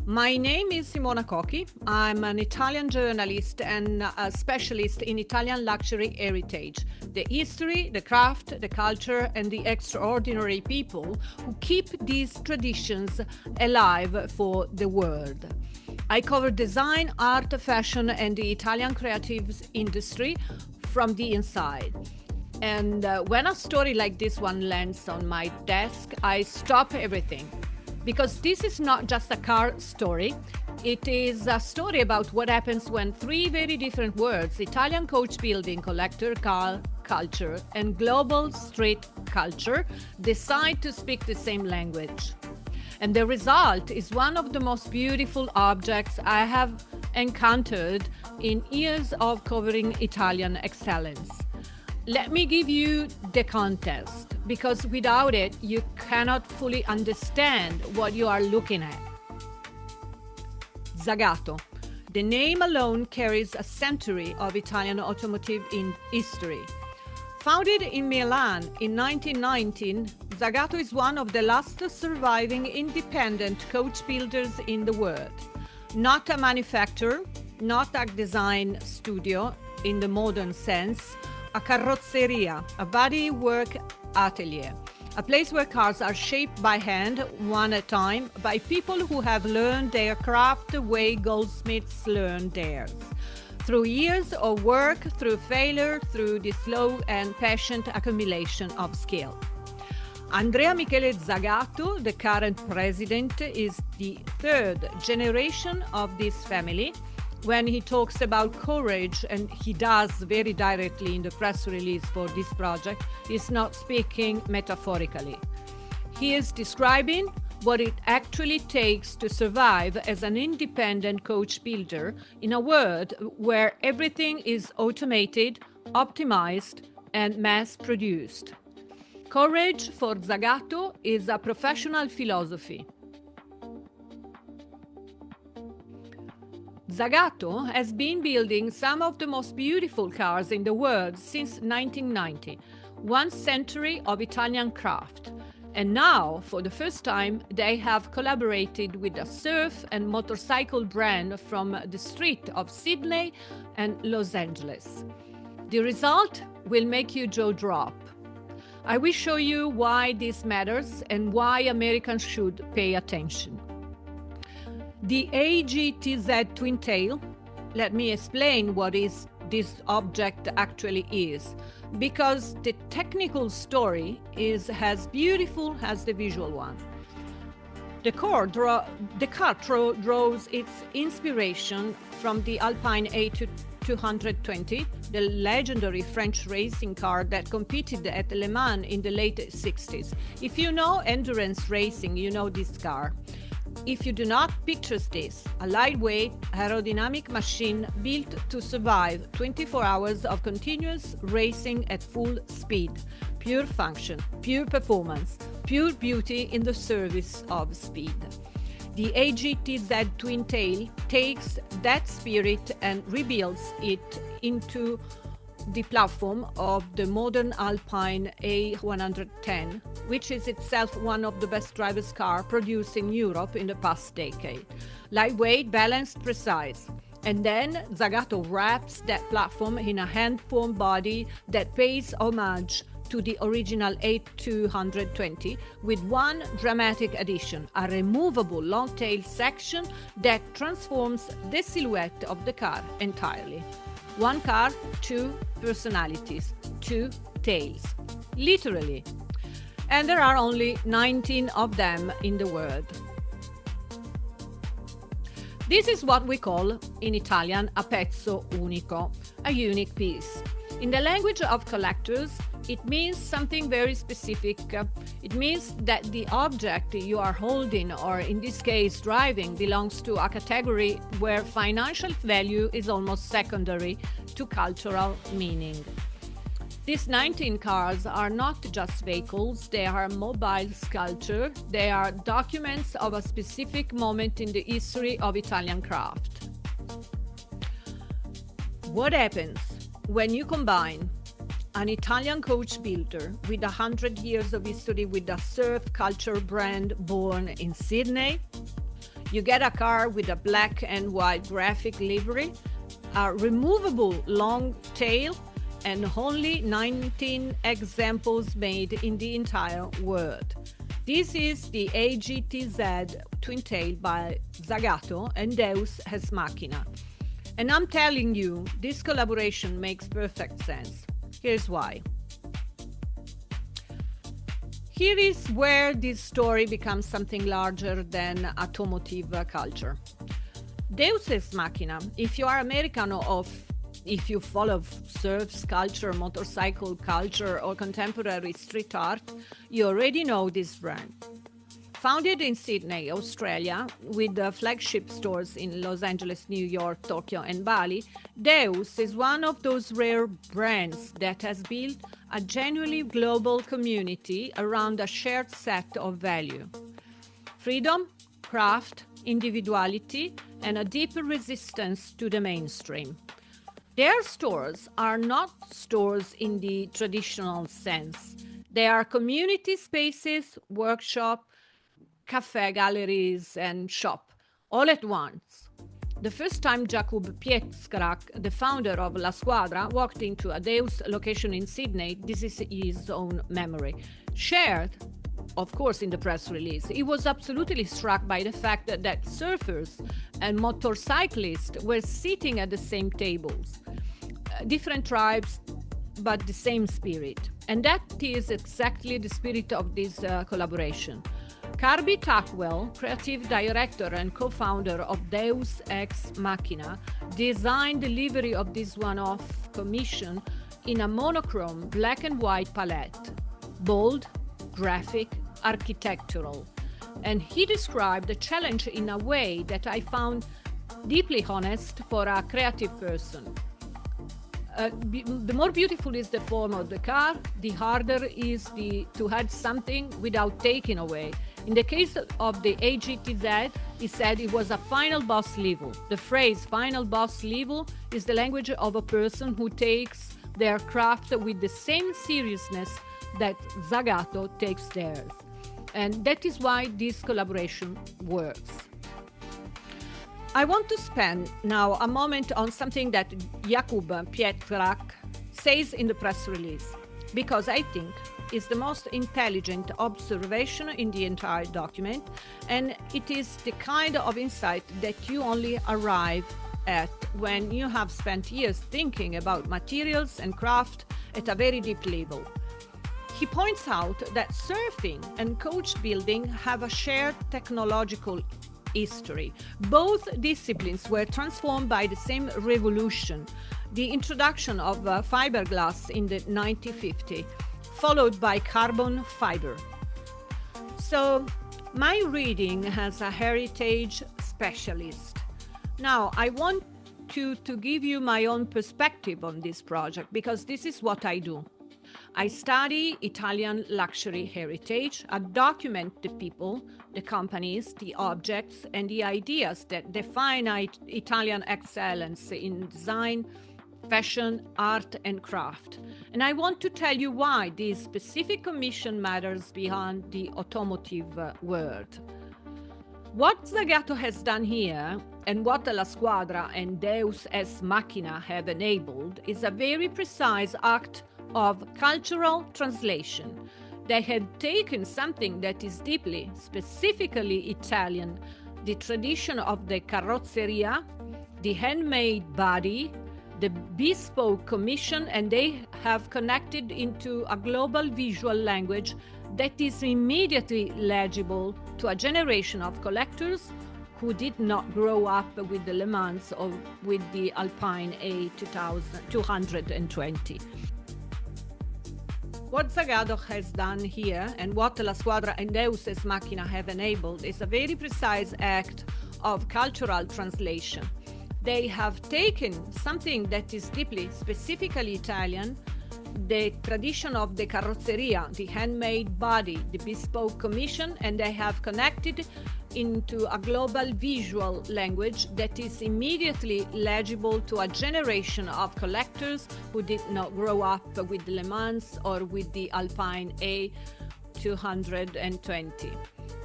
My name is Simona Cochi. I'm an Italian journalist and a specialist in Italian luxury heritage, the history, the craft, the culture, and the extraordinary people who keep these traditions alive for the world. I cover design, art, fashion, and the Italian creative industry from the inside. And when a story like this one lands on my desk, I stop everything. Because this is not just a car story, it is a story about what happens when three very different words, Italian coach building, collector car culture, and global street culture, decide to speak the same language. And the result is one of the most beautiful objects I have encountered in years of covering Italian excellence. Let me give you the context, because without it, you cannot fully understand what you are looking at. Zagato. The name alone carries a century of Italian automotive history. Founded in Milan in 1919, Zagato is one of the last surviving independent coach builders in the world. Not a manufacturer, not a design studio in the modern sense, a carrozzeria, a body work atelier, a place where cars are shaped by hand, one at a time, by people who have learned their craft the way goldsmiths learn theirs. Through years of work, through failure, through the slow and patient accumulation of skill. Andrea Michele Zagato, the current president, is the third generation of this family. When he talks about courage, and he does very directly in the press release for this project, he's not speaking metaphorically. He is describing what it actually takes to survive as an independent coach builder in a world where everything is automated, optimized, and mass-produced. Courage for Zagato is a professional philosophy. Zagato has been building some of the most beautiful cars in the world since 1990, 1 century of Italian craft. And now, for the first time, they have collaborated with a surf and motorcycle brand from the street of Sydney and Los Angeles. The result will make your jaw drop. I will show you why this matters and why Americans should pay attention. The AGTZ twin tail, let me explain what this object actually is, because the technical story is as beautiful as the visual one. The car draws its inspiration from the Alpine A220, the legendary French racing car that competed at Le Mans in the late 60s. If you know endurance racing, you know this car. If you do not, picture this: a lightweight, aerodynamic machine built to survive 24 hours of continuous racing at full speed. Pure function, pure performance, pure beauty in the service of speed. The AGTZ twin tail takes that spirit and rebuilds it into the platform of the modern Alpine A110, which is itself one of the best driver's cars produced in Europe in the past decade. Lightweight, balanced, precise. And then Zagato wraps that platform in a hand-formed body that pays homage to the original A220 with one dramatic addition, a removable long-tail section that transforms the silhouette of the car entirely. One car, two personalities, two tails, literally. And there are only 19 of them in the world. This is what we call, in Italian, a pezzo unico, a unique piece. In the language of collectors, it means something very specific. It means that the object you are holding, or in this case driving, belongs to a category where financial value is almost secondary to cultural meaning. These 19 cars are not just vehicles, they are mobile sculpture, they are documents of a specific moment in the history of Italian craft. What happens when you combine an Italian coach builder with 100 years of history with a surf culture brand born in Sydney? You get a car with a black and white graphic livery, a removable long tail, and only 19 examples made in the entire world. This is the AGTZ twin tail by Zagato and Deus Ex Machina. And I'm telling you, this collaboration makes perfect sense. Here's why. Here is where this story becomes something larger than automotive culture. Deus Ex Machina, if you are American or if you follow surf culture, motorcycle culture, or contemporary street art, you already know this brand. Founded in Sydney, Australia, with flagship stores in Los Angeles, New York, Tokyo, and Bali, Deus is one of those rare brands that has built a genuinely global community around a shared set of values: freedom, craft, individuality, and a deeper resistance to the mainstream. Their stores are not stores in the traditional sense. They are community spaces, workshop, cafe, galleries, and shop, all at once. The first time Jakub Pietrzak, the founder of La Squadra, walked into a Deus location in Sydney, this is his own memory, shared, of course, in the press release. He was absolutely struck by the fact that surfers and motorcyclists were sitting at the same tables. Different tribes, but the same spirit. And that is exactly the spirit of this collaboration. Carby Tuckwell, creative director and co-founder of Deus Ex Machina, designed the livery of this one-off commission in a monochrome black and white palette. Bold, graphic, architectural. And he described the challenge in a way that I found deeply honest for a creative person. The more beautiful is the form of the car, the harder is to add something without taking away. In the case of the AGTZ, he said it was a final boss level. The phrase final boss level is the language of a person who takes their craft with the same seriousness that Zagato takes theirs. And that is why this collaboration works. I want to spend now a moment on something that Jakub Pietrzak says in the press release, because I think it's the most intelligent observation in the entire document, and it is the kind of insight that you only arrive at when you have spent years thinking about materials and craft at a very deep level. He points out that surfing and coach building have a shared technological history. Both disciplines were transformed by the same revolution, the introduction of fiberglass in the 1950s, followed by carbon fiber. So, my reading as a heritage specialist. Now, I want to give you my own perspective on this project, because this is what I do. I study Italian luxury heritage. I document the people, the companies, the objects, and the ideas that define Italian excellence in design, fashion, art, and craft. And I want to tell you why this specific commission matters beyond the automotive world. What Zagato has done here, and what La Squadra and Deus Ex Machina have enabled, is a very precise act of cultural translation. They had taken something that is deeply, specifically Italian, the tradition of the carrozzeria, the handmade body, the bespoke commission, and they have connected into a global visual language that is immediately legible to a generation of collectors who did not grow up with the Le Mans or with the Alpine A220. What Zagato has done here, and what La Squadra and Deus Ex Machina have enabled, is a very precise act of cultural translation. They have taken something that is deeply, specifically Italian, the tradition of the carrozzeria, the handmade body, the bespoke commission, and they have connected into a global visual language that is immediately legible to a generation of collectors who did not grow up with Le Mans or with the Alpine A220.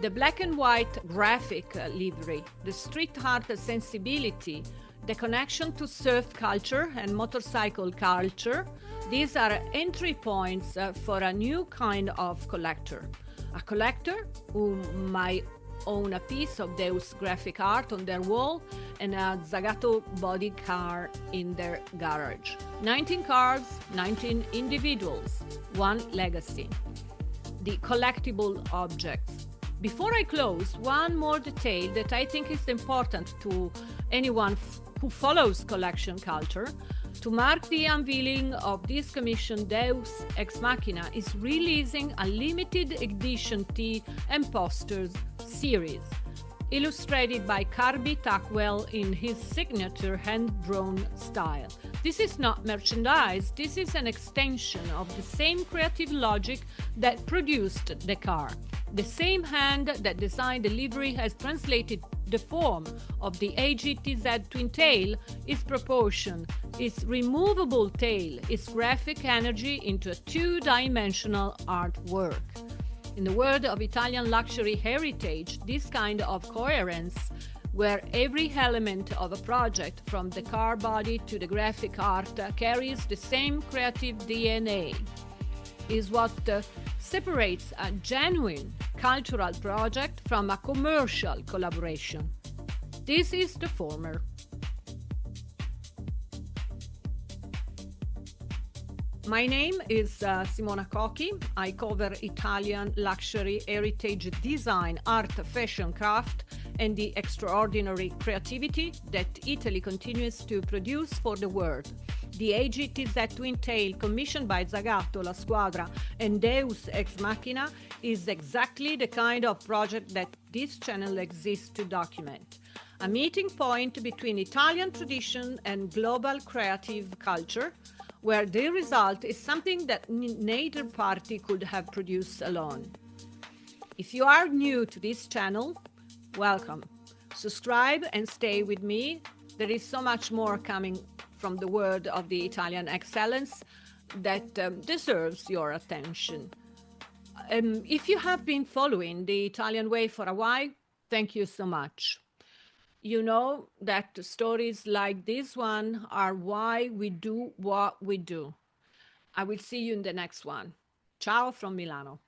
The black and white graphic livery, the street art sensibility, the connection to surf culture and motorcycle culture, these are entry points for a new kind of collector. A collector who might own a piece of Deus graphic art on their wall and a Zagato body car in their garage. 19 cars, 19 individuals, one legacy. The collectible objects. Before I close, one more detail that I think is important to anyone who follows collection culture. To mark the unveiling of this commission, Deus Ex Machina is releasing a limited edition tea and posters series, illustrated by Carby Tuckwell in his signature hand-drawn style. This is not merchandise, this is an extension of the same creative logic that produced the car. The same hand that designed the livery has translated the form of the AGTZ twin tail, its proportion, its removable tail, its graphic energy into a two-dimensional artwork. In the world of Italian luxury heritage, this kind of coherence, where every element of a project, from the car body to the graphic art, carries the same creative DNA, is what separates a genuine cultural project from a commercial collaboration. This is the former. My name is Simona Cochi. I cover Italian luxury heritage design, art, fashion, craft, and the extraordinary creativity that Italy continues to produce for the world. The AGTZ twin tail, commissioned by Zagato, La Squadra, and Deus Ex Machina, is exactly the kind of project that this channel exists to document. A meeting point between Italian tradition and global creative culture, where the result is something that neither party could have produced alone. If you are new to this channel, welcome. Subscribe and stay with me. There is so much more coming from the world of the Italian excellence that deserves your attention. If you have been following the Italian way for a while, thank you so much. You know that stories like this one are why we do what we do. I will see you in the next one. Ciao from Milano.